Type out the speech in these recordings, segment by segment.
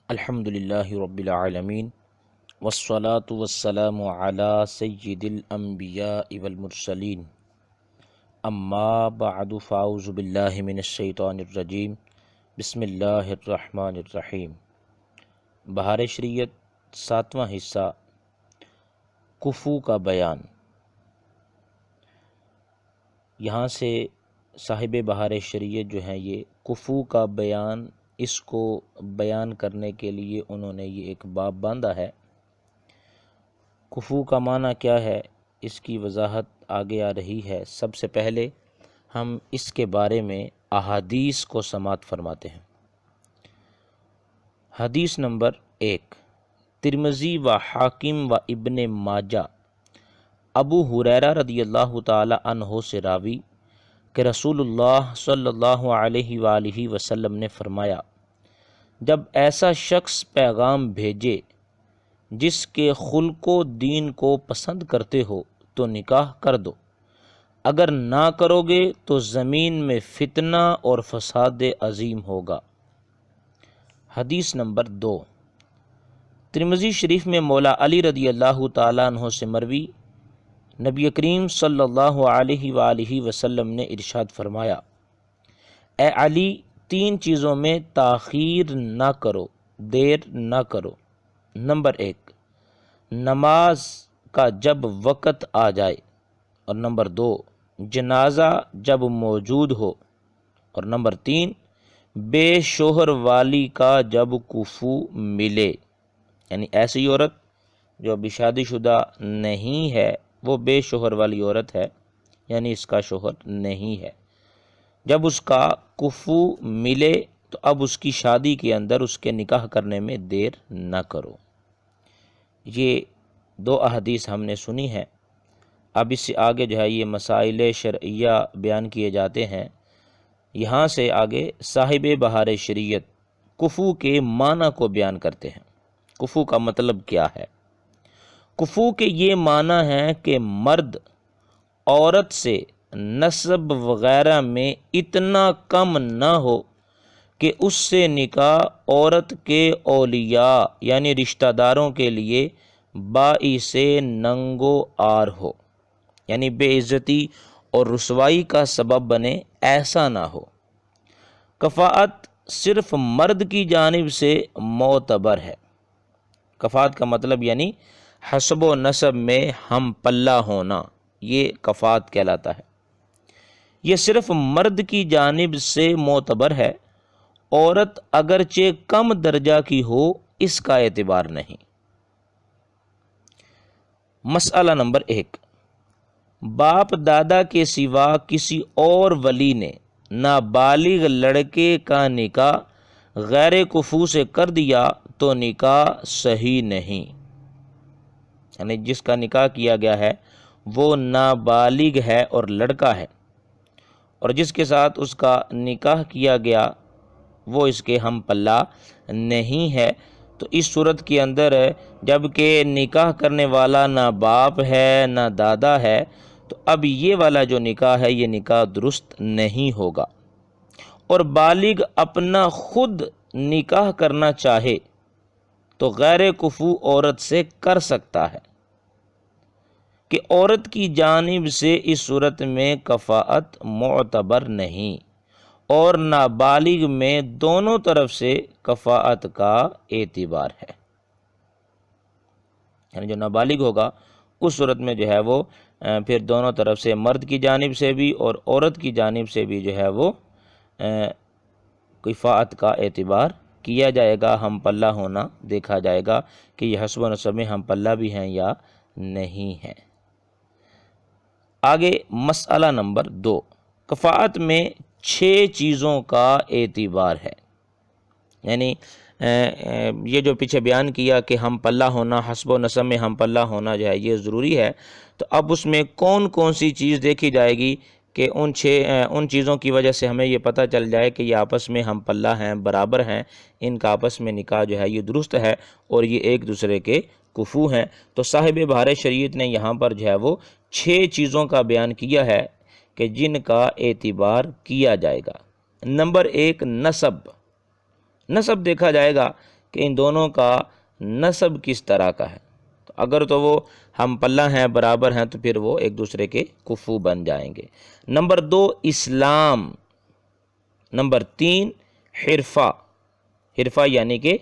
الحمدللہ رب العالمین والصلاة والسلام علی سید الانبیاء والمرسلین اما بعد فاعوذ باللہ من الشیطان الرجیم بسم اللہ الرحمن الرحیم۔ بہار شریعت 7واں حصہ کفو کا بیان۔ یہاں سے صاحب بہار شریعت جو ہیں یہ کفو کا بیان، اس کو بیان کرنے کے لیے انہوں نے یہ ایک باب باندھا ہے۔ کفو کا معنی کیا ہے، اس کی وضاحت آگے آ رہی ہے۔ سب سے پہلے ہم اس کے بارے میں احادیث کو سماعت فرماتے ہیں۔ حدیث نمبر 1، ترمذی و حاکم و ابن ماجہ، ابو ہریرہ رضی اللہ تعالی عنہ سے راوی کہ رسول اللہ صلی اللہ علیہ وآلہ وسلم نے فرمایا، جب ایسا شخص پیغام بھیجے جس کے خلق و دین کو پسند کرتے ہو تو نکاح کر دو، اگر نہ کرو گے تو زمین میں فتنہ اور فساد عظیم ہوگا۔ حدیث نمبر 2، ترمذی شریف میں مولا علی رضی اللہ تعالیٰ عنہ سے مروی، نبی کریم صلی اللہ علیہ وآلہ وسلم نے ارشاد فرمایا، اے علی، 3 چیزوں میں تاخیر نہ کرو، دیر نہ کرو۔ نمبر 1، نماز کا جب وقت آ جائے، اور نمبر 2، جنازہ جب موجود ہو، اور نمبر 3، بے شوہر والی کا جب کفو ملے، یعنی ایسی عورت جو ابھی شادی شدہ نہیں ہے، وہ بے شوہر والی عورت ہے، یعنی اس کا شوہر نہیں ہے، جب اس کا کفو ملے تو اب اس کی شادی کے اندر اس کے نکاح کرنے میں دیر نہ کرو۔ یہ 2 احادیث ہم نے سنی ہیں۔ اب اس سے آگے جو ہے یہ مسائل شرعیہ بیان کیے جاتے ہیں۔ یہاں سے آگے صاحب بہار شریعت کفو کے معنی کو بیان کرتے ہیں۔ کفو کا مطلب کیا ہے؟ کفو کے یہ معنی ہے کہ مرد عورت سے نسب وغیرہ میں اتنا کم نہ ہو کہ اس سے نکاح عورت کے اولیاء یعنی رشتہ داروں کے لیے باعث ننگ و عار ہو، یعنی بے عزتی اور رسوائی کا سبب بنے، ایسا نہ ہو۔ کفاءت صرف مرد کی جانب سے معتبر ہے۔ کفاءت کا مطلب یعنی حسب و نسب میں ہم پلہ ہونا، یہ کفاءت کہلاتا ہے۔ یہ صرف مرد کی جانب سے معتبر ہے، عورت اگرچہ کم درجہ کی ہو، اس کا اعتبار نہیں۔ مسئلہ نمبر 1، باپ دادا کے سوا کسی اور ولی نے نابالغ لڑکے کا نکاح غیر کفو سے کر دیا تو نکاح صحیح نہیں، یعنی جس کا نکاح کیا گیا ہے وہ نابالغ ہے اور لڑکا ہے، اور جس کے ساتھ اس کا نکاح کیا گیا وہ اس کے ہم پلہ نہیں ہے، تو اس صورت کے اندر جب کہ نکاح کرنے والا نہ باپ ہے نہ دادا ہے، تو اب یہ والا جو نکاح ہے یہ نکاح درست نہیں ہوگا۔ اور بالغ اپنا خود نکاح کرنا چاہے تو غیر کفو عورت سے کر سکتا ہے، کہ عورت کی جانب سے اس صورت میں کفاءت معتبر نہیں، اور نابالغ میں دونوں طرف سے کفاءت کا اعتبار ہے، یعنی جو نابالغ ہوگا اس صورت میں جو ہے وہ پھر دونوں طرف سے، مرد کی جانب سے بھی اور عورت کی جانب سے بھی جو ہے وہ کفاءت کا اعتبار کیا جائے گا، ہم پلہ ہونا دیکھا جائے گا کہ یہ حسب و نسب میں ہم پلہ بھی ہیں یا نہیں ہیں۔ آگے مسئلہ نمبر 2، کفاءت میں 6 چیزوں کا اعتبار ہے، یعنی یہ جو پیچھے بیان کیا کہ ہم پلہ ہونا، حسب و نسب میں ہم پلہ ہونا جو ہے یہ ضروری ہے، تو اب اس میں کون کون سی چیز دیکھی جائے گی کہ ان چیزوں کی وجہ سے ہمیں یہ پتہ چل جائے کہ یہ آپس میں ہم پلہ ہیں، برابر ہیں، ان کا آپس میں نکاح جو ہے یہ درست ہے اور یہ ایک دوسرے کے کفو ہیں۔ تو صاحب بہار شریعت نے یہاں پر جو ہے وہ 6 چیزوں کا بیان کیا ہے کہ جن کا اعتبار کیا جائے گا۔ نمبر 1، نسب دیکھا جائے گا کہ ان دونوں کا نسب کس طرح کا ہے۔ اگر تو وہ ہم پلہ ہیں، برابر ہیں، تو پھر وہ ایک دوسرے کے کفو بن جائیں گے۔ نمبر 2 اسلام، نمبر 3 حرفہ، حرفہ یعنی کہ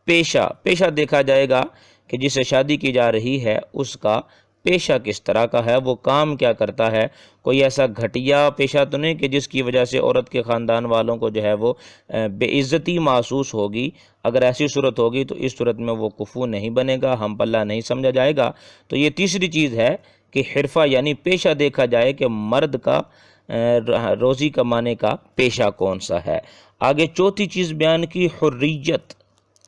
پیشہ دیکھا جائے گا کہ جس سے شادی کی جا رہی ہے اس کا پیشہ کس طرح کا ہے، وہ کام کیا کرتا ہے، کوئی ایسا گھٹیا پیشہ تو نہیں کہ جس کی وجہ سے عورت کے خاندان والوں کو جو ہے وہ بے عزتی محسوس ہوگی۔ اگر ایسی صورت ہوگی تو اس صورت میں وہ کفو نہیں بنے گا، ہم پلہ نہیں سمجھا جائے گا۔ تو یہ تیسری چیز ہے کہ حرفہ یعنی پیشہ دیکھا جائے کہ مرد کا روزی کمانے کا پیشہ کون سا ہے۔ آگے چوتھی چیز بیان کی حریت،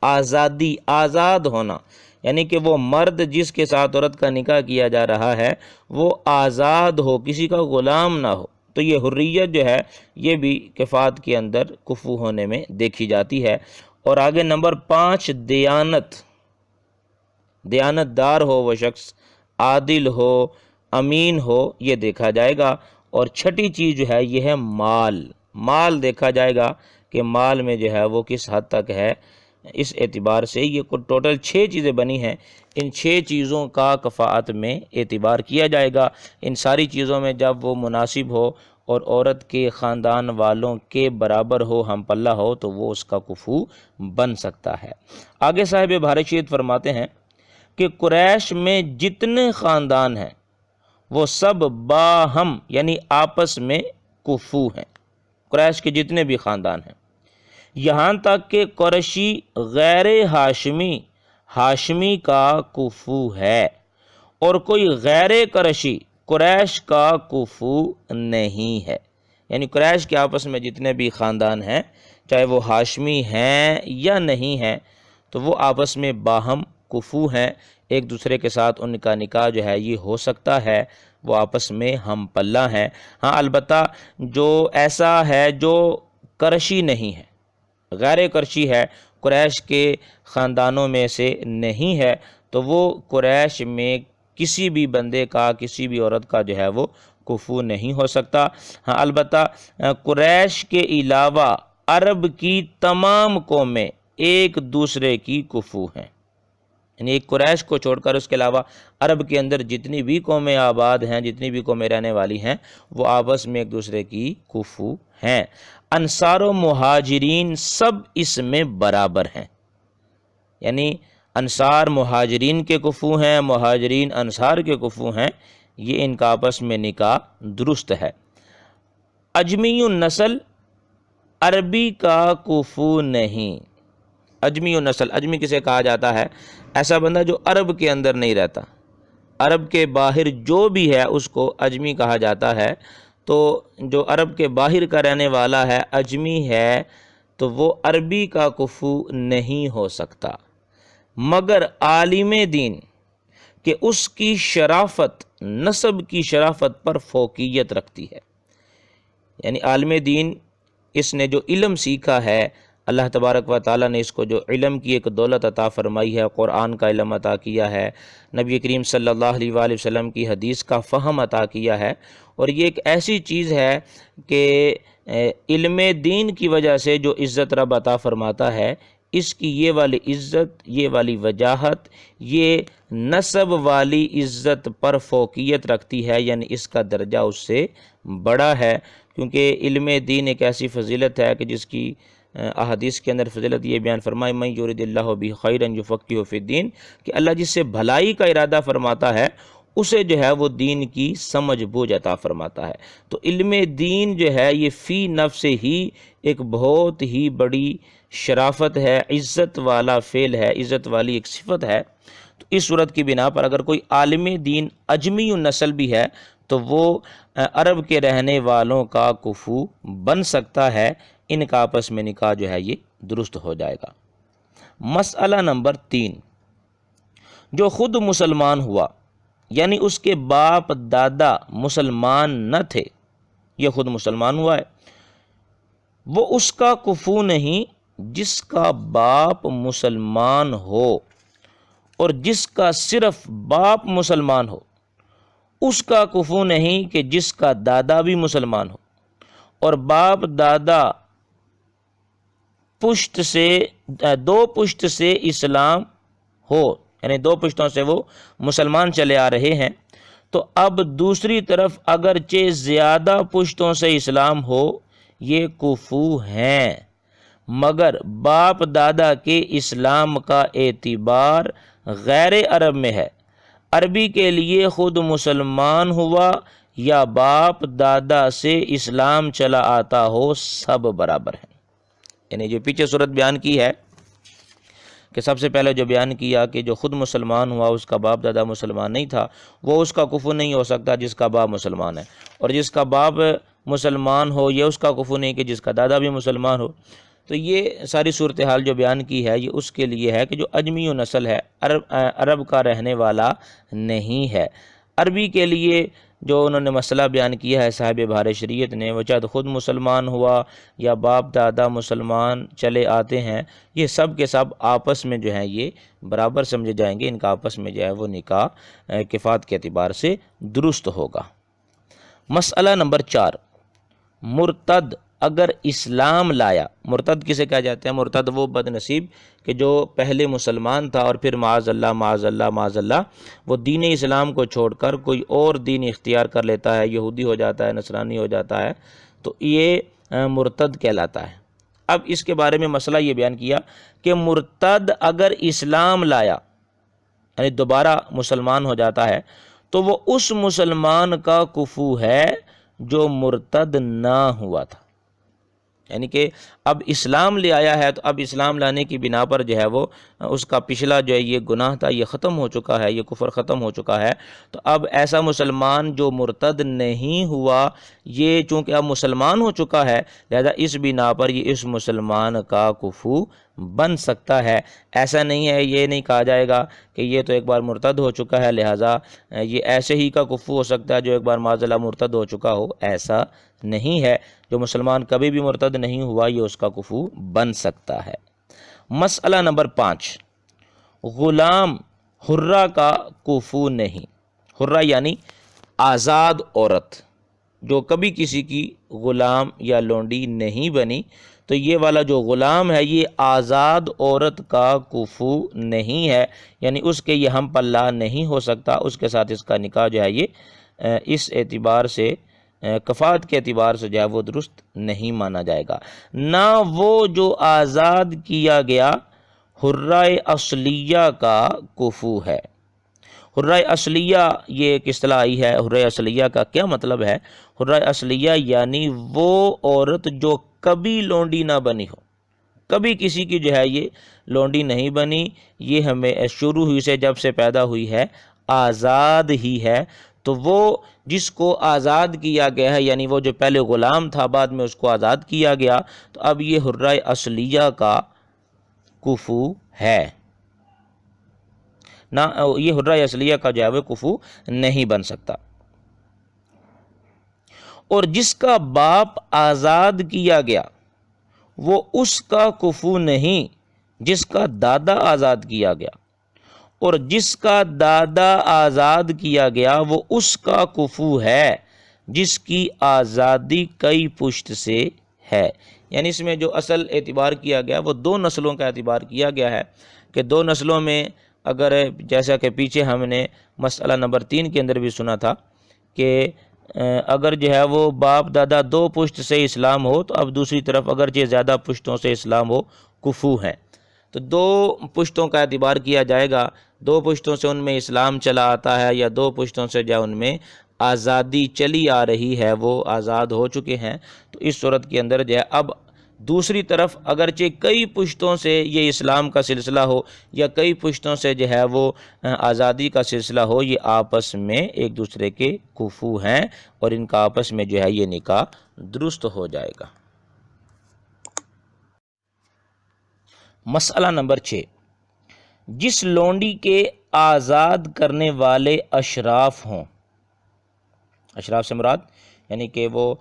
آزادی، آزاد ہونا، یعنی کہ وہ مرد جس کے ساتھ عورت کا نکاح کیا جا رہا ہے وہ آزاد ہو، کسی کا غلام نہ ہو۔ تو یہ حریت جو ہے یہ بھی کفات کے اندر کفو ہونے میں دیکھی جاتی ہے۔ اور آگے نمبر 5 دیانت دار ہو وہ شخص، عادل ہو، امین ہو، یہ دیکھا جائے گا۔ اور چھٹی چیز جو ہے یہ ہے مال دیکھا جائے گا کہ مال میں جو ہے وہ کس حد تک ہے۔ اس اعتبار سے یہ ٹوٹل 6 چیزیں بنی ہیں، ان 6 چیزوں کا کفاءت میں اعتبار کیا جائے گا۔ ان ساری چیزوں میں جب وہ مناسب ہو اور عورت کے خاندان والوں کے برابر ہو، ہم پلہ ہو، تو وہ اس کا کفو بن سکتا ہے۔ آگے صاحب بھارشید فرماتے ہیں کہ قریش میں جتنے خاندان ہیں وہ سب باہم یعنی آپس میں کفو ہیں، قریش کے جتنے بھی خاندان ہیں، یہاں تک کہ قریشی غیر ہاشمی کا کفو ہے اور کوئی غیر قریشی قریش کا کفو نہیں ہے۔ یعنی قریش کے آپس میں جتنے بھی خاندان ہیں، چاہے وہ ہاشمی ہیں یا نہیں ہیں، تو وہ آپس میں باہم کفو ہیں، ایک دوسرے کے ساتھ ان کا نکاح جو ہے یہ ہو سکتا ہے، وہ آپس میں ہم پلہ ہیں۔ ہاں البتہ جو ایسا ہے جو قریشی نہیں ہے، غیر قریشی ہے، قریش کے خاندانوں میں سے نہیں ہے، تو وہ قریش میں کسی بھی بندے کا، کسی بھی عورت کا جو ہے وہ کفو نہیں ہو سکتا۔ ہاں البتہ قریش کے علاوہ عرب کی تمام قومیں ایک دوسرے کی کفو ہیں، یعنی ایک قریش کو چھوڑ کر اس کے علاوہ عرب کے اندر جتنی بھی قومیں آباد ہیں، جتنی بھی قومیں رہنے والی ہیں، وہ آپس میں ایک دوسرے کی کفو ہیں۔ انصار و مہاجرین سب اس میں برابر ہیں، یعنی انصار مہاجرین کے کفو ہیں، مہاجرین انصار کے کفو ہیں، یہ ان کا آپس میں نکاح درست ہے۔ اجمی النسل عربی کا کفو نہیں۔ اجمی النسل، اجمی کسے کہا جاتا ہے؟ ایسا بندہ جو عرب کے اندر نہیں رہتا، عرب کے باہر جو بھی ہے اس کو اجمی کہا جاتا ہے۔ تو جو عرب کے باہر کا رہنے والا ہے، اجمی ہے، تو وہ عربی کا کفو نہیں ہو سکتا، مگر عالم دین کہ اس کی شرافت نسب کی شرافت پر فوقیت رکھتی ہے، یعنی عالم دین اس نے جو علم سیکھا ہے، اللہ تبارک و تعالیٰ نے اس کو جو علم کی ایک دولت عطا فرمائی ہے، قرآن کا علم عطا کیا ہے، نبی کریم صلی اللہ علیہ وآلہ وسلم کی حدیث کا فہم عطا کیا ہے، اور یہ ایک ایسی چیز ہے کہ علم دین کی وجہ سے جو عزت رب عطا فرماتا ہے، اس کی یہ والی عزت، یہ والی وجاہت، یہ نسب والی عزت پر فوقیت رکھتی ہے، یعنی اس کا درجہ اس سے بڑا ہے، کیونکہ علم دین ایک ایسی فضیلت ہے کہ جس کی احادیث کے اندر فضیلت یہ بیان فرمائی من یرید اللہ بہ خیرا یفقہہ فی الدین، کہ اللہ جس سے بھلائی کا ارادہ فرماتا ہے اسے جو ہے وہ دین کی سمجھ بوجھ عطا فرماتا ہے۔ تو علم دین جو ہے یہ فی نفس ہی ایک بہت ہی بڑی شرافت ہے، عزت والا فعل ہے، عزت والی ایک صفت ہے۔ تو اس صورت کی بنا پر اگر کوئی عالم دین اجمی النسل بھی ہے تو وہ عرب کے رہنے والوں کا کفو بن سکتا ہے، ان کا آپس میں نکاح جو ہے یہ درست ہو جائے گا۔ مسئلہ نمبر 3، جو خود مسلمان ہوا یعنی اس کے باپ دادا مسلمان نہ تھے، یہ خود مسلمان ہوا ہے، وہ اس کا کفو نہیں جس کا باپ مسلمان ہو، اور جس کا صرف باپ مسلمان ہو اس کا کفو نہیں کہ جس کا دادا بھی مسلمان ہو، اور باپ دادا دو پشت سے اسلام ہو، یعنی دو پشتوں سے وہ مسلمان چلے آ رہے ہیں، تو اب دوسری طرف اگرچہ زیادہ پشتوں سے اسلام ہو، یہ کفو ہیں، مگر باپ دادا کے اسلام کا اعتبار غیر عرب میں ہے۔ عربی کے لیے خود مسلمان ہوا یا باپ دادا سے اسلام چلا آتا ہو، سب برابر ہیں۔ یعنی جو پیچھے صورت بیان کی ہے کہ سب سے پہلے جو بیان کیا کہ جو خود مسلمان ہوا اس کا باپ دادا مسلمان نہیں تھا، وہ اس کا کفر نہیں ہو سکتا جس کا باپ مسلمان ہے، اور جس کا باپ مسلمان ہو یہ اس کا کفر نہیں کہ جس کا دادا بھی مسلمان ہو۔ تو یہ ساری صورتحال جو بیان کی ہے یہ اس کے لیے ہے کہ جو اجمی و نسل ہے، عرب کا رہنے والا نہیں ہے۔ عربی کے لیے جو انہوں نے مسئلہ بیان کیا ہے صاحب بھار شریعت نے، وہ چاہے خود مسلمان ہوا یا باپ دادا مسلمان چلے آتے ہیں، یہ سب کے سب آپس میں جو ہیں یہ برابر سمجھے جائیں گے، ان کا آپس میں جو ہے وہ نکاح کفات کے اعتبار سے درست ہوگا۔ مسئلہ نمبر 4، مرتد اگر اسلام لایا۔ مرتد کسے کہا جاتا ہے؟ مرتد وہ بد نصیب کہ جو پہلے مسلمان تھا اور پھر معاذ اللہ وہ دین اسلام کو چھوڑ کر کوئی اور دین اختیار کر لیتا ہے، یہودی ہو جاتا ہے، نصرانی ہو جاتا ہے، تو یہ مرتد کہلاتا ہے۔ اب اس کے بارے میں مسئلہ یہ بیان کیا کہ مرتد اگر اسلام لایا، یعنی دوبارہ مسلمان ہو جاتا ہے، تو وہ اس مسلمان کا کفو ہے جو مرتد نہ ہوا تھا۔ یعنی کہ اب اسلام لے آیا ہے، تو اب اسلام لانے کی بنا پر جو ہے وہ اس کا پچھلا جو ہے یہ گناہ تھا یہ ختم ہو چکا ہے، یہ کفر ختم ہو چکا ہے، تو اب ایسا مسلمان جو مرتد نہیں ہوا، یہ چونکہ اب مسلمان ہو چکا ہے، لہذا اس بنا پر یہ اس مسلمان کا کفو بن سکتا ہے۔ ایسا نہیں ہے، یہ نہیں کہا جائے گا کہ یہ تو ایک بار مرتد ہو چکا ہے لہذا یہ ایسے ہی کا کفو ہو سکتا ہے جو ایک بار معاذ اللہ مرتد ہو چکا ہو، ایسا نہیں ہے۔ جو مسلمان کبھی بھی مرتد نہیں ہوا یہ اس کا کفو بن سکتا ہے۔ مسئلہ نمبر 5، غلام حرہ کا کفو نہیں۔ حرہ یعنی آزاد عورت جو کبھی کسی کی غلام یا لونڈی نہیں بنی، تو یہ والا جو غلام ہے یہ آزاد عورت کا کفو نہیں ہے، یعنی اس کے یہ ہم پلہ نہیں ہو سکتا، اس کے ساتھ اس کا نکاح جو ہے یہ اس اعتبار سے کفات کے اعتبار سے جو ہے وہ درست نہیں مانا جائے گا۔ نہ وہ جو آزاد کیا گیا حرہ اصلیہ کا کفو ہے۔ حرہ اصلیہ یہ ایک اصطلاح آئی ہے، حرہ اصلیہ کا کیا مطلب ہے؟ حرہ اصلیہ یعنی وہ عورت جو کبھی لونڈی نہ بنی ہو، کبھی کسی کی جو ہے یہ لونڈی نہیں بنی، یہ ہمیں شروع ہوئی سے جب سے پیدا ہوئی ہے آزاد ہی ہے، تو وہ جس کو آزاد کیا گیا ہے، یعنی وہ جو پہلے غلام تھا بعد میں اس کو آزاد کیا گیا، تو اب یہ حرہ اصلیہ کا کفو ہے، نہ یہ حرہ اصلیہ کا جو ہے وہ کفو نہیں بن سکتا۔ اور جس کا باپ آزاد کیا گیا وہ اس کا کفو نہیں جس کا دادا آزاد کیا گیا، اور جس کا دادا آزاد کیا گیا وہ اس کا کفو ہے جس کی آزادی کئی پشت سے ہے۔ یعنی اس میں جو اصل اعتبار کیا گیا وہ دو نسلوں کا اعتبار کیا گیا ہے کہ دو نسلوں میں اگر جیسا کہ پیچھے ہم نے مسئلہ نمبر 3 کے اندر بھی سنا تھا کہ اگر جو ہے وہ باپ دادا دو پشت سے اسلام ہو، تو اب دوسری طرف اگرچہ زیادہ پشتوں سے اسلام ہو، کفو ہے، تو دو پشتوں کا اعتبار کیا جائے گا، دو پشتوں سے ان میں اسلام چلا آتا ہے یا دو پشتوں سے جو ان میں آزادی چلی آ رہی ہے، وہ آزاد ہو چکے ہیں، تو اس صورت کے اندر جو ہے اب دوسری طرف اگرچہ کئی پشتوں سے یہ اسلام کا سلسلہ ہو یا کئی پشتوں سے جو ہے وہ آزادی کا سلسلہ ہو، یہ آپس میں ایک دوسرے کے کفو ہیں اور ان کا آپس میں جو ہے یہ نکاح درست ہو جائے گا۔ مسئلہ نمبر 6، جس لونڈی کے آزاد کرنے والے اشراف ہوں، اشراف سے مراد یعنی کہ وہ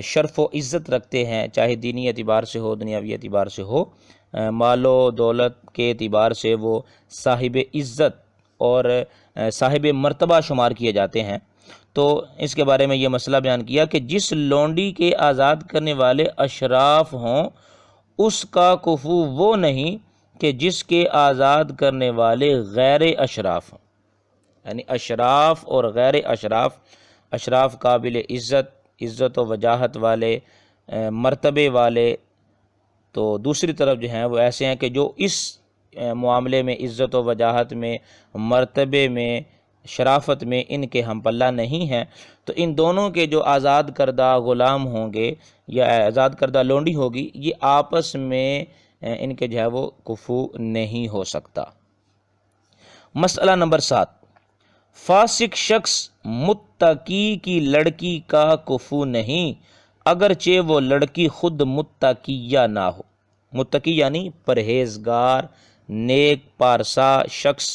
شرف و عزت رکھتے ہیں، چاہے دینی اعتبار سے ہو، دنیاوی اعتبار سے ہو، مال و دولت کے اعتبار سے وہ صاحب عزت اور صاحب مرتبہ شمار کیے جاتے ہیں، تو اس کے بارے میں یہ مسئلہ بیان کیا کہ جس لونڈی کے آزاد کرنے والے اشراف ہوں اس کا کفو وہ نہیں کہ جس کے آزاد کرنے والے غیر اشراف ہوں، یعنی اشراف اور غیر اشراف، اشراف قابل عزت و وجاہت والے، مرتبے والے، تو دوسری طرف جو ہیں وہ ایسے ہیں کہ جو اس معاملے میں عزت و وجاہت میں، مرتبے میں، شرافت میں ان کے ہم پلہ نہیں ہیں، تو ان دونوں کے جو آزاد کردہ غلام ہوں گے یا آزاد کردہ لونڈی ہوگی، یہ آپس میں ان کے جو ہے وہ کفو نہیں ہو سکتا۔ مسئلہ نمبر 7، فاسق شخص متقی کی لڑکی کا کفو نہیں اگرچہ وہ لڑکی خود متقیہ نہ ہو۔ متقی یعنی پرہیزگار، نیک پارسا شخص،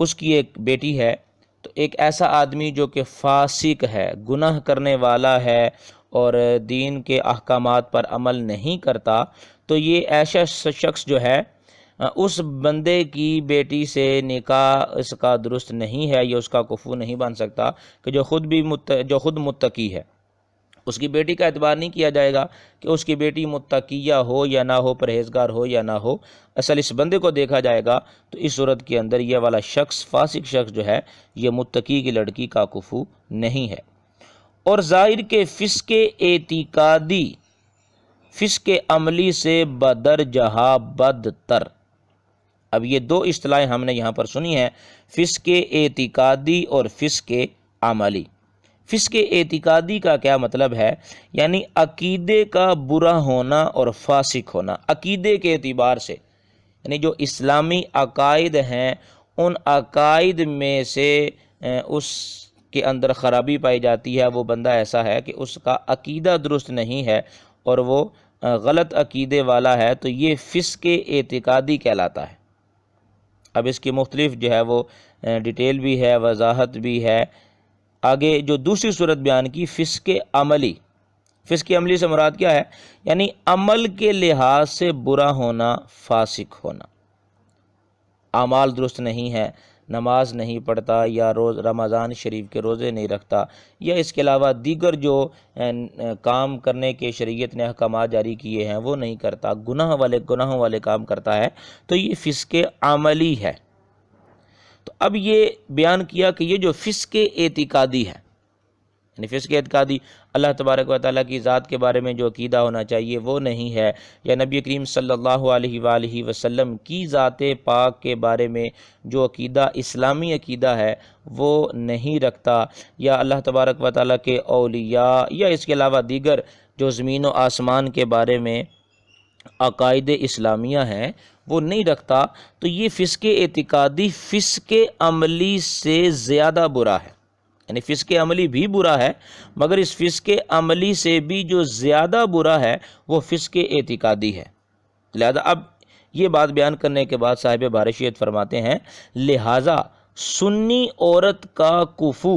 اس کی ایک بیٹی ہے، تو ایک ایسا آدمی جو کہ فاسق ہے، گناہ کرنے والا ہے اور دین کے احکامات پر عمل نہیں کرتا، تو یہ ایسا شخص جو ہے اس بندے کی بیٹی سے نکاح اس کا درست نہیں ہے، یہ اس کا کفو نہیں بن سکتا کہ جو خود متقی ہے۔ اس کی بیٹی کا اعتبار نہیں کیا جائے گا کہ اس کی بیٹی متقیہ ہو یا نہ ہو، پرہیزگار ہو یا نہ ہو، اصل اس بندے کو دیکھا جائے گا۔ تو اس صورت کے اندر یہ والا شخص، فاسق شخص جو ہے، یہ متقی کی لڑکی کا کفو نہیں ہے۔ اور ظاہر کے فسق اعتقادی فسق عملی سے بدرجہ بدتر۔ اب یہ دو اصطلاحیں ہم نے یہاں پر سنی ہیں، فسق اعتقادی اور فسق عملی۔ فسق اعتقادی کا کیا مطلب ہے؟ یعنی عقیدے کا برا ہونا اور فاسق ہونا، عقیدے کے اعتبار سے، یعنی جو اسلامی عقائد ہیں ان عقائد میں سے اس کے اندر خرابی پائی جاتی ہے، وہ بندہ ایسا ہے کہ اس کا عقیدہ درست نہیں ہے اور وہ غلط عقیدے والا ہے، تو یہ فسق اعتقادی کہلاتا ہے۔ اب اس کی مختلف جو ہے وہ ڈیٹیل بھی ہے، وضاحت بھی ہے۔ آگے جو دوسری صورت بیان کی، فسق عملی۔ فسق عملی سے مراد کیا ہے؟ یعنی عمل کے لحاظ سے برا ہونا، فاسق ہونا، اعمال درست نہیں ہے، نماز نہیں پڑھتا یا رمضان شریف کے روزے نہیں رکھتا، یا اس کے علاوہ دیگر جو کام کرنے کے شریعت نے احکامات جاری کیے ہیں وہ نہیں کرتا، گناہوں والے کام کرتا ہے، تو یہ فسق عملی ہے۔ تو اب یہ بیان کیا کہ یہ جو فسق اعتقادی ہے، یعنی فسق اعتقادی اللہ تبارک و تعالیٰ کی ذات کے بارے میں جو عقیدہ ہونا چاہیے وہ نہیں ہے، یا نبی کریم صلی اللہ علیہ وآلہ وسلم کی ذات پاک کے بارے میں جو عقیدہ اسلامی عقیدہ ہے وہ نہیں رکھتا، یا اللہ تبارک و تعالیٰ کے اولیاء یا اس کے علاوہ دیگر جو زمین و آسمان کے بارے میں عقائد اسلامیہ ہیں وہ نہیں رکھتا، تو یہ فسق اعتقادی فسق عملی سے زیادہ برا ہے۔ یعنی فسق عملی بھی برا ہے، مگر اس فسق عملی سے بھی جو زیادہ برا ہے وہ فسق اعتقادی ہے۔ لہذا اب یہ بات بیان کرنے کے بعد صاحب بارشیت فرماتے ہیں، لہذا سنی عورت کا کفو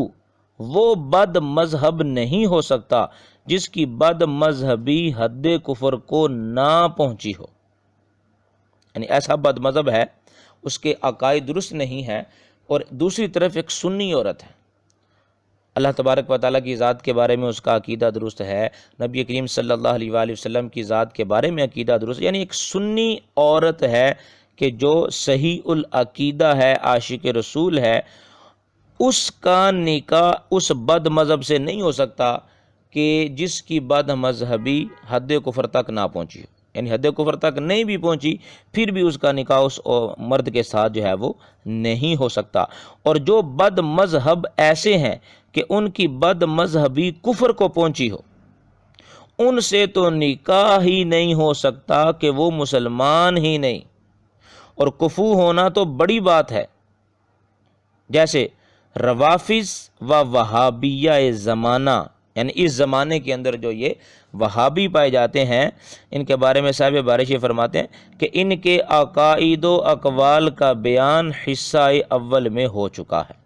وہ بد مذہب نہیں ہو سکتا جس کی بد مذہبی حد کفر کو نہ پہنچی ہو۔ یعنی ایسا بد مذہب ہے، اس کے عقائد درست نہیں ہے، اور دوسری طرف ایک سنی عورت ہے، اللہ تبارک و تعالیٰ کی ذات کے بارے میں اس کا عقیدہ درست ہے، نبی کریم صلی اللہ علیہ وآلہ وسلم کی ذات کے بارے میں عقیدہ درست ہے، یعنی ایک سنی عورت ہے کہ جو صحیح العقیدہ ہے، عاشق رسول ہے، اس کا نکاح اس بد مذہب سے نہیں ہو سکتا کہ جس کی بد مذہبی حد کفر تک نہ پہنچی، یعنی حد کفر تک نہیں بھی پہنچی پھر بھی اس کا نکاح اس مرد کے ساتھ جو ہے وہ نہیں ہو سکتا۔ اور جو بد مذہب ایسے ہیں کہ ان کی بد مذہبی کفر کو پہنچی ہو، ان سے تو نکاح ہی نہیں ہو سکتا کہ وہ مسلمان ہی نہیں، اور کفو ہونا تو بڑی بات ہے۔ جیسے روافظ و وہابیہ زمانہ، یعنی اس زمانے کے اندر جو یہ وہابی پائے جاتے ہیں، ان کے بارے میں صاحب بارشی فرماتے ہیں کہ ان کے عقائد و اقوال کا بیان حصہ اول میں ہو چکا ہے۔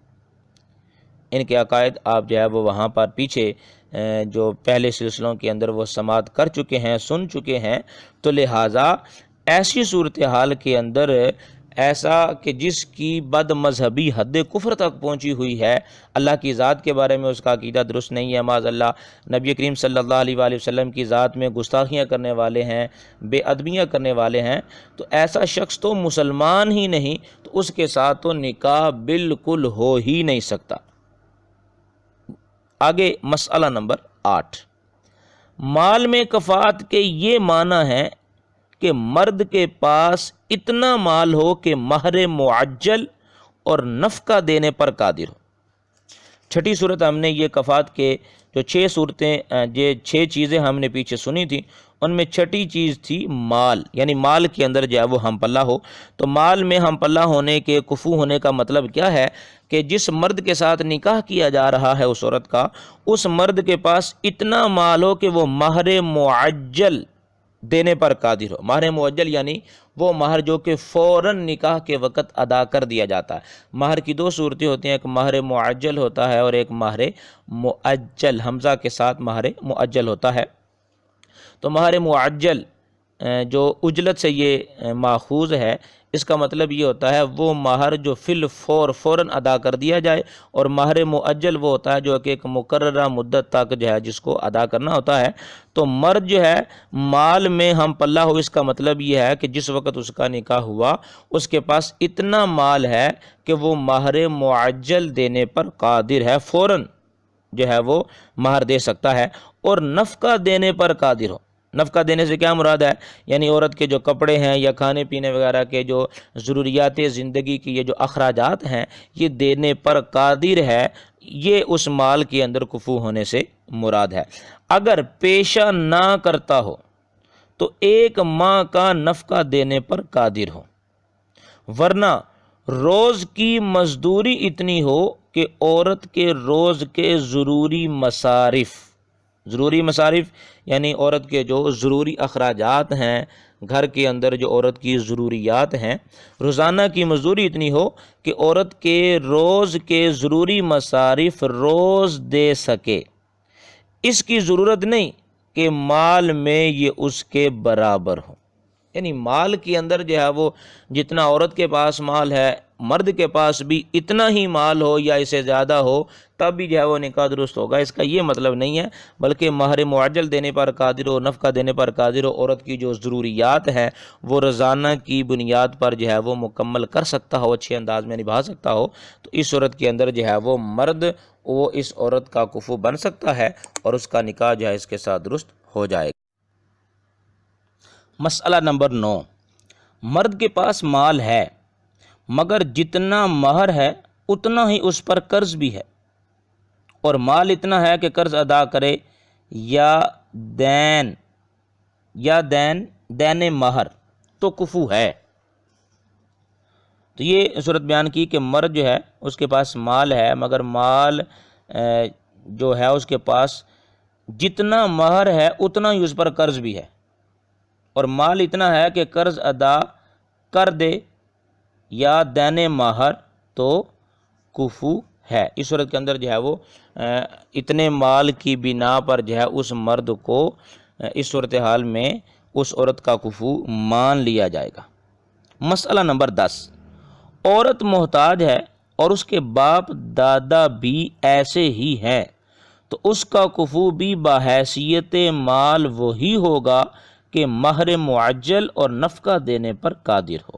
ان کے عقائد آپ جو ہے وہ وہاں پر پیچھے جو پہلے سلسلوں کے اندر وہ سماعت کر چکے ہیں، سن چکے ہیں، تو لہٰذا ایسی صورتحال کے اندر ایسا کہ جس کی بد مذہبی حد کفر تک پہنچی ہوئی ہے، اللہ کی ذات کے بارے میں اس کا عقیدہ درست نہیں ہے، معاذ اللہ نبی کریم صلی اللہ علیہ وآلہ وسلم کی ذات میں گستاخیاں کرنے والے ہیں، بے ادبیاں کرنے والے ہیں، تو ایسا شخص تو مسلمان ہی نہیں، تو اس کے ساتھ تو نکاح بالکل ہو ہی نہیں سکتا۔ آگے مسئلہ نمبر 8، مال میں کفات کے یہ معنی ہے کہ مرد کے پاس اتنا مال ہو کہ مہر معجل اور نفقہ دینے پر قادر ہو۔ چھٹی صورت ہم نے یہ کفات کے جو 6 صورتیں، یہ 6 چیزیں ہم نے پیچھے سنی تھی، ان میں چھٹی چیز تھی مال، یعنی مال کے اندر جو ہے وہ ہم پلہ ہو۔ تو مال میں ہم پلہ ہونے کے، کفو ہونے کا مطلب کیا ہے کہ جس مرد کے ساتھ نکاح کیا جا رہا ہے اس عورت کا، اس مرد کے پاس اتنا مال ہو کہ وہ مہر معجل دینے پر قادر ہو۔ مہر معجل یعنی وہ مہر جو کہ فوراً نکاح کے وقت ادا کر دیا جاتا ہے۔ مہر کی 2 صورتیں ہوتی ہیں، ایک مہر معجل ہوتا ہے اور ایک مہر مؤجل، حمزہ کے ساتھ مہر مؤجل ہوتا ہے۔ تو مہر معجل جو اجلت سے یہ ماخوذ ہے، اس کا مطلب یہ ہوتا ہے وہ مہر جو فوراً ادا کر دیا جائے، اور مہر مؤجل وہ ہوتا ہے جو کہ ایک مقررہ مدت تک جو ہے جس کو ادا کرنا ہوتا ہے۔ تو مرد جو ہے مال میں ہم پلہ ہو، اس کا مطلب یہ ہے کہ جس وقت اس کا نکاح ہوا اس کے پاس اتنا مال ہے کہ وہ مہر معجل دینے پر قادر ہے، فوراً جو ہے وہ مہر دے سکتا ہے، اور نفقہ دینے پر قادر ہو۔ نفقہ دینے سے کیا مراد ہے؟ یعنی عورت کے جو کپڑے ہیں یا کھانے پینے وغیرہ کے جو ضروریات زندگی کی یہ جو اخراجات ہیں، یہ دینے پر قادر ہے، یہ اس مال کے اندر کفو ہونے سے مراد ہے۔ اگر پیشہ نہ کرتا ہو تو 1 ماہ کا نفقہ دینے پر قادر ہو، ورنہ روز کی مزدوری اتنی ہو کہ عورت کے روز کے ضروری مصارف یعنی عورت کے جو ضروری اخراجات ہیں، گھر کے اندر جو عورت کی ضروریات ہیں، روزانہ کی مزدوری اتنی ہو کہ عورت کے روز کے ضروری مصارف روز دے سکے۔ اس کی ضرورت نہیں کہ مال میں یہ اس کے برابر ہو، یعنی مال کے اندر جو ہے وہ جتنا عورت کے پاس مال ہے، مرد کے پاس بھی اتنا ہی مال ہو یا اسے زیادہ ہو، تب بھی جو ہے وہ نکاح درست ہوگا۔ اس کا یہ مطلب نہیں ہے، بلکہ مہر معجل دینے پر قادر ہو، نفقہ دینے پر قادر ہو، عورت کی جو ضروریات ہیں وہ روزانہ کی بنیاد پر جو ہے وہ مکمل کر سکتا ہو، اچھے انداز میں نبھا سکتا ہو، تو اس صورت کے اندر جو ہے وہ مرد وہ اس عورت کا کفو بن سکتا ہے اور اس کا نکاح جو ہے اس کے ساتھ درست ہو جائے گا۔ مسئلہ نمبر 9، مرد کے پاس مال ہے مگر جتنا مہر ہے اتنا ہی اس پر قرض بھی ہے، اور مال اتنا ہے کہ قرض ادا کرے یا دین مہر تو کفو ہے۔ تو یہ صورت بیان کی کہ مرد جو ہے اس کے پاس مال ہے، مگر مال جو ہے اس کے پاس جتنا مہر ہے اتنا ہی اس پر قرض بھی ہے، اور مال اتنا ہے کہ قرض ادا کر دے یا دین مہر تو کفو ہے۔ اس صورت کے اندر جو ہے وہ اتنے مال کی بنا پر جو ہے اس مرد کو اس صورتحال میں اس عورت کا کفو مان لیا جائے گا۔ مسئلہ نمبر 10، عورت محتاج ہے اور اس کے باپ دادا بھی ایسے ہی ہیں، تو اس کا کفو بھی بحیثیت مال وہی ہوگا کہ مہر معجل اور نفقہ دینے پر قادر ہو۔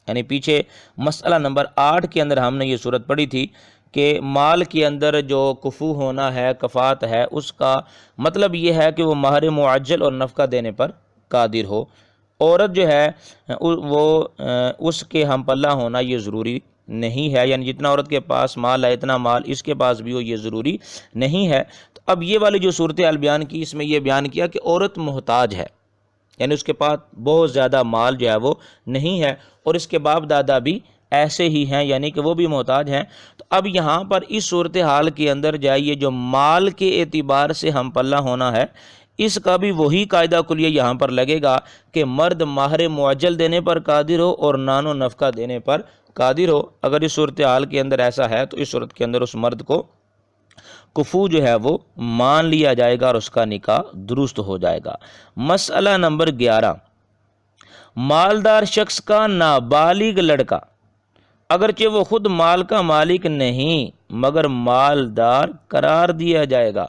یعنی پیچھے مسئلہ نمبر 8 کے اندر ہم نے یہ صورت پڑھی تھی کہ مال کے اندر جو کفو ہونا ہے، کفات ہے، اس کا مطلب یہ ہے کہ وہ مہر معجل اور نفقہ دینے پر قادر ہو۔ عورت جو ہے وہ اس کے ہم پلہ ہونا یہ ضروری نہیں ہے، یعنی جتنا عورت کے پاس مال ہے اتنا مال اس کے پاس بھی ہو یہ ضروری نہیں ہے۔ تو اب یہ والی جو صورتحال بیان کی، اس میں یہ بیان کیا کہ عورت محتاج ہے، یعنی اس کے پاس بہت زیادہ مال جو ہے وہ نہیں ہے، اور اس کے باپ دادا بھی ایسے ہی ہیں، یعنی کہ وہ بھی محتاج ہیں۔ تو اب یہاں پر اس صورتحال کے اندر جائیے جو مال کے اعتبار سے ہم پلہ ہونا ہے، اس کا بھی وہی قاعدہ کلیہ یہاں پر لگے گا کہ مرد مہر معجل دینے پر قادر ہو اور نان و نفقہ دینے پر قادر ہو۔ اگر اس صورتحال کے اندر ایسا ہے تو اس صورت کے اندر اس مرد کو کفو جو ہے وہ مان لیا جائے گا اور اس کا نکاح درست ہو جائے گا۔ مسئلہ نمبر 11، مالدار شخص کا نابالغ لڑکا، اگرچہ وہ خود مال کا مالک نہیں مگر مالدار قرار دیا جائے گا،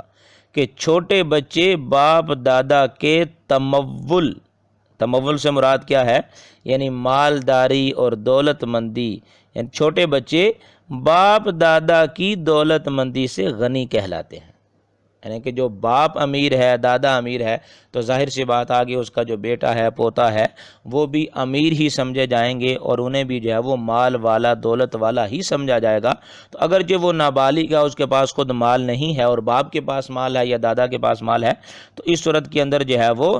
کہ چھوٹے بچے باپ دادا کے تمول سے مراد کیا ہے؟ یعنی مالداری اور دولت مندی، یعنی چھوٹے بچے باپ دادا کی دولت مندی سے غنی کہلاتے ہیں۔ یعنی کہ جو باپ امیر ہے، دادا امیر ہے، تو ظاہر سی بات آگے اس کا جو بیٹا ہے، پوتا ہے، وہ بھی امیر ہی سمجھے جائیں گے اور انہیں بھی جو ہے وہ مال والا، دولت والا ہی سمجھا جائے گا۔ تو اگر جو وہ نابالغ ہے، اس کے پاس خود مال نہیں ہے اور باپ کے پاس مال ہے یا دادا کے پاس مال ہے، تو اس صورت کے اندر جو ہے وہ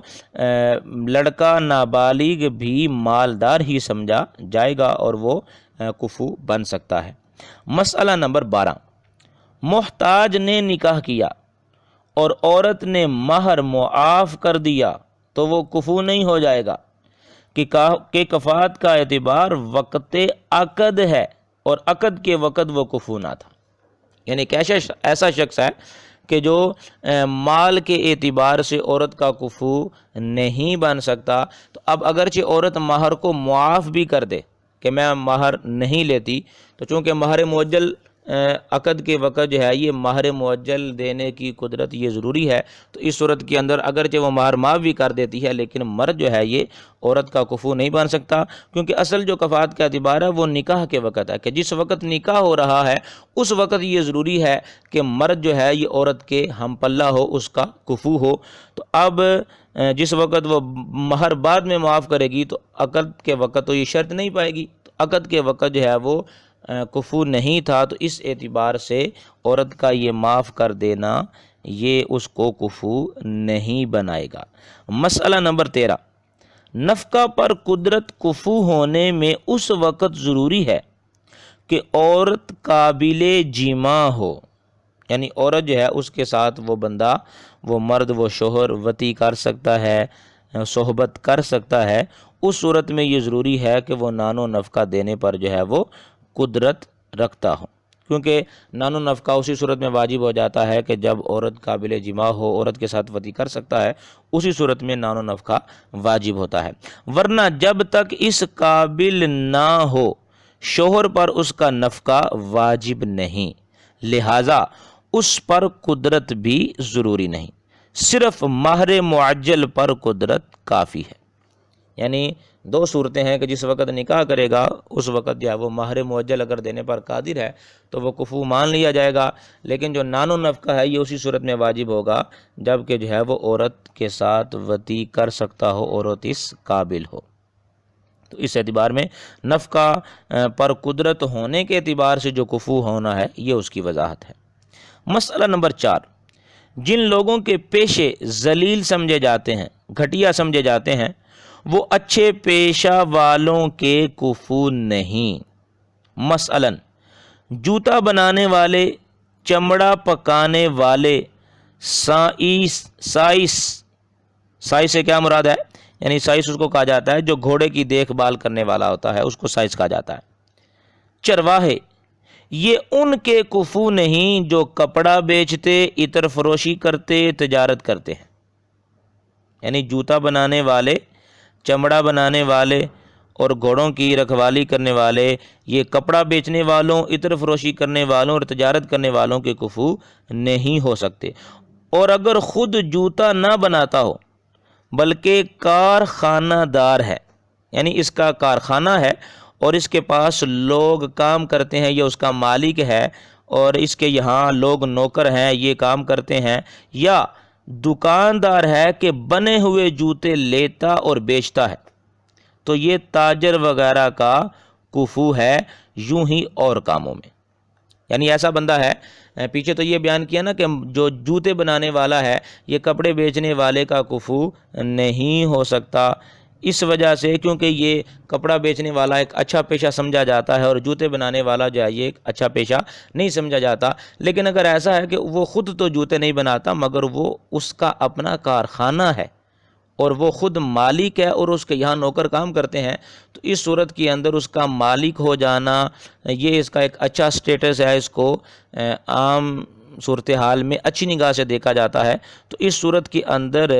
لڑکا نابالغ بھی مالدار ہی سمجھا جائے گا اور وہ کفو بن سکتا ہے۔ مسئلہ نمبر 12، محتاج نے نکاح کیا اور عورت نے مہر معاف کر دیا تو وہ کفو نہیں ہو جائے گا، کہ کفات کا اعتبار وقت عقد ہے اور عقد کے وقت وہ کفو نہ تھا۔ یعنی کہ ایسا شخص ہے کہ جو مال کے اعتبار سے عورت کا کفو نہیں بن سکتا، تو اب اگرچہ عورت مہر کو معاف بھی کر دے کہ میں مہر نہیں لیتی، تو چونکہ مہر معجل عقد کے وقت جو ہے یہ مہر معجل دینے کی قدرت یہ ضروری ہے، تو اس صورت کے اندر اگرچہ وہ مہر معاف بھی کر دیتی ہے لیکن مرد جو ہے یہ عورت کا کفو نہیں بن سکتا، کیونکہ اصل جو کفات کا اعتبار ہے وہ نکاح کے وقت ہے، کہ جس وقت نکاح ہو رہا ہے اس وقت یہ ضروری ہے کہ مرد جو ہے یہ عورت کے ہم پلہ ہو، اس کا کفو ہو۔ تو اب جس وقت وہ مہر بعد میں معاف کرے گی تو عقد کے وقت تو یہ شرط نہیں پائے گی، تو عقد کے وقت جو ہے وہ کفو نہیں تھا، تو اس اعتبار سے عورت کا یہ معاف کر دینا یہ اس کو کفو نہیں بنائے گا۔ مسئلہ نمبر 13، نفقہ پر قدرت کفو ہونے میں اس وقت ضروری ہے کہ عورت قابل جماع ہو، یعنی عورت جو ہے اس کے ساتھ وہ بندہ، وہ مرد، وہ شوہر وطی کر سکتا ہے، صحبت کر سکتا ہے، اس صورت میں یہ ضروری ہے کہ وہ نان و نفقہ دینے پر جو ہے وہ قدرت رکھتا ہو، کیونکہ نان و نفقہ اسی صورت میں واجب ہو جاتا ہے کہ جب عورت قابل جماع ہو، عورت کے ساتھ وطی کر سکتا ہے، اسی صورت میں نان و نفقہ واجب ہوتا ہے، ورنہ جب تک اس قابل نہ ہو شوہر پر اس کا نفقہ واجب نہیں، لہٰذا اس پر قدرت بھی ضروری نہیں، صرف مہر معجل پر قدرت کافی ہے۔ یعنی دو صورتیں ہیں کہ جس وقت نکاح کرے گا اس وقت جو ہے وہ مہر معجل اگر دینے پر قادر ہے تو وہ کفو مان لیا جائے گا، لیکن جو نان و نفقہ ہے یہ اسی صورت میں واجب ہوگا جب کہ جو ہے وہ عورت کے ساتھ وطی کر سکتا ہو، عورت اس قابل ہو۔ تو اس اعتبار میں نفقہ پر قدرت ہونے کے اعتبار سے جو کفو ہونا ہے یہ اس کی وضاحت ہے۔ مسئلہ نمبر 4، جن لوگوں کے پیشے ذلیل سمجھے جاتے ہیں، گھٹیا سمجھے جاتے ہیں، وہ اچھے پیشہ والوں کے کفو نہیں۔ مثلا جوتا بنانے والے، چمڑا پکانے والے، سائس سے کیا مراد ہے؟ یعنی سائس اس کو کہا جاتا ہے جو گھوڑے کی دیکھ بھال کرنے والا ہوتا ہے، اس کو سائس کہا جاتا ہے۔ چرواہے، یہ ان کے کفو نہیں جو کپڑا بیچتے، عطر فروشی کرتے، تجارت کرتے ہیں۔ یعنی جوتا بنانے والے، چمڑا بنانے والے اور گھوڑوں کی رکھوالی کرنے والے، یہ کپڑا بیچنے والوں، عطر فروشی کرنے والوں اور تجارت کرنے والوں کے کفو نہیں ہو سکتے۔ اور اگر خود جوتا نہ بناتا ہو بلکہ کارخانہ دار ہے، یعنی اس کا کارخانہ ہے اور اس کے پاس لوگ کام کرتے ہیں، یہ اس کا مالک ہے اور اس کے یہاں لوگ نوکر ہیں، یہ کام کرتے ہیں، یا دکاندار ہے کہ بنے ہوئے جوتے لیتا اور بیچتا ہے، تو یہ تاجر وغیرہ کا کفو ہے، یوں ہی اور کاموں میں۔ یعنی ایسا بندہ ہے، پیچھے تو یہ بیان کیا نا کہ جو جوتے بنانے والا ہے یہ کپڑے بیچنے والے کا کفو نہیں ہو سکتا، اس وجہ سے کیونکہ یہ کپڑا بیچنے والا ایک اچھا پیشہ سمجھا جاتا ہے اور جوتے بنانے والا جو ہے یہ ایک اچھا پیشہ نہیں سمجھا جاتا۔ لیکن اگر ایسا ہے کہ وہ خود تو جوتے نہیں بناتا مگر وہ اس کا اپنا کارخانہ ہے اور وہ خود مالک ہے اور اس کے یہاں نوکر کام کرتے ہیں، تو اس صورت کے اندر اس کا مالک ہو جانا یہ اس کا ایک اچھا سٹیٹس ہے، اس کو عام صورتحال میں اچھی نگاہ سے دیکھا جاتا ہے تو اس صورت کے اندر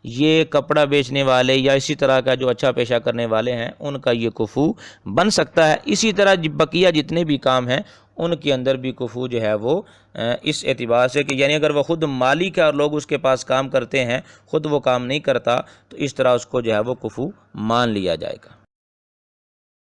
یہ کپڑا بیچنے والے یا اسی طرح کا جو اچھا پیشہ کرنے والے ہیں ان کا یہ کفو بن سکتا ہے۔ اسی طرح بقیہ جتنے بھی کام ہیں ان کے اندر بھی کفو جو ہے وہ اس اعتبار سے کہ یعنی اگر وہ خود مالک ہے اور لوگ اس کے پاس کام کرتے ہیں، خود وہ کام نہیں کرتا، تو اس طرح اس کو جو ہے وہ کفو مان لیا جائے گا۔